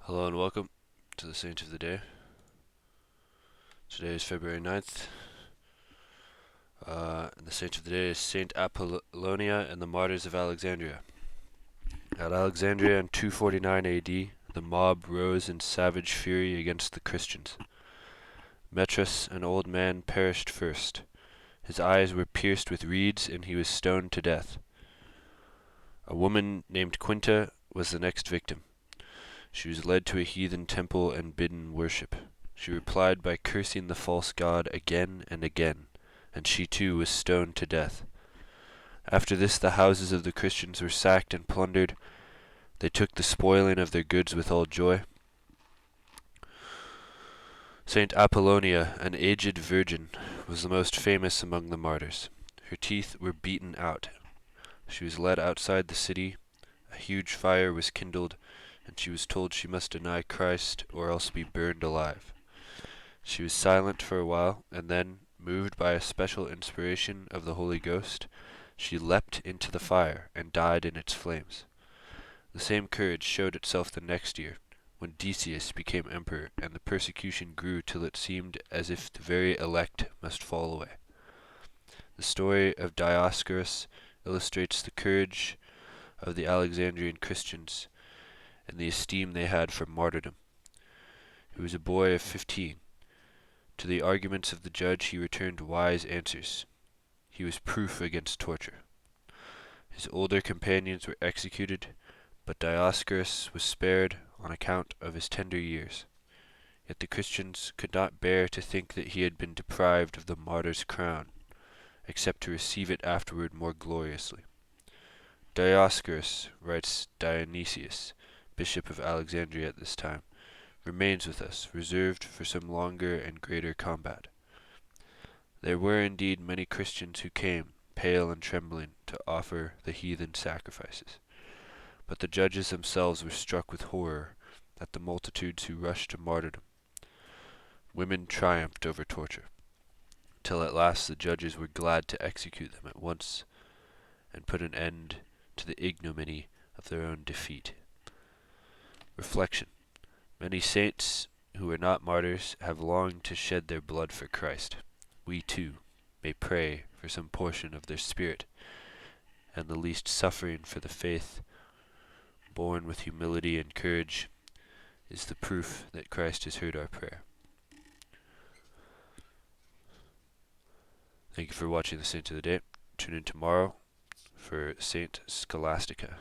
Hello and welcome to the Saint of the Day. Today is February 9th, and the Saint of the Day is Saint Apollonia and the Martyrs of Alexandria. At Alexandria in 249 AD, the mob rose in savage fury against the Christians. Metras, an old man, perished first. His eyes were pierced with reeds, and he was stoned to death. A woman named Quinta was the next victim. She was led to a heathen temple and bidden worship. She replied by cursing the false god again and again, and she too was stoned to death. After this the houses of the Christians were sacked and plundered. They took the spoiling of their goods with all joy. Saint Apollonia, an aged virgin, was the most famous among the martyrs. Her teeth were beaten out. She was led outside the city. A huge fire was kindled, and she was told she must deny Christ or else be burned alive. She was silent for a while, and then, moved by a special inspiration of the Holy Ghost, she leapt into the fire and died in its flames. The same courage showed itself the next year, when Decius became emperor, and the persecution grew till it seemed as if the very elect must fall away. The story of Dioscorus illustrates the courage of the Alexandrian Christians and the esteem they had for martyrdom. He was a boy of 15. To the arguments of the judge he returned wise answers. He was proof against torture. His older companions were executed, but Dioscorus was spared on account of his tender years. Yet the Christians could not bear to think that he had been deprived of the martyr's crown, except to receive it afterward more gloriously. Dioscorus, writes Dionysius, bishop of Alexandria at this time, remains with us, reserved for some longer and greater combat. There were indeed many Christians who came, pale and trembling, to offer the heathen sacrifices. But the judges themselves were struck with horror at the multitudes who rushed to martyrdom. Women triumphed over torture, till at last the judges were glad to execute them at once and put an end to the ignominy of their own defeat. Reflection. Many saints who were not martyrs have longed to shed their blood for Christ. We too may pray for some portion of their spirit, and the least suffering for the faith, born with humility and courage, is the proof that Christ has heard our prayer. Thank you for watching the Saint of the Day. Tune in tomorrow for Saint Scholastica.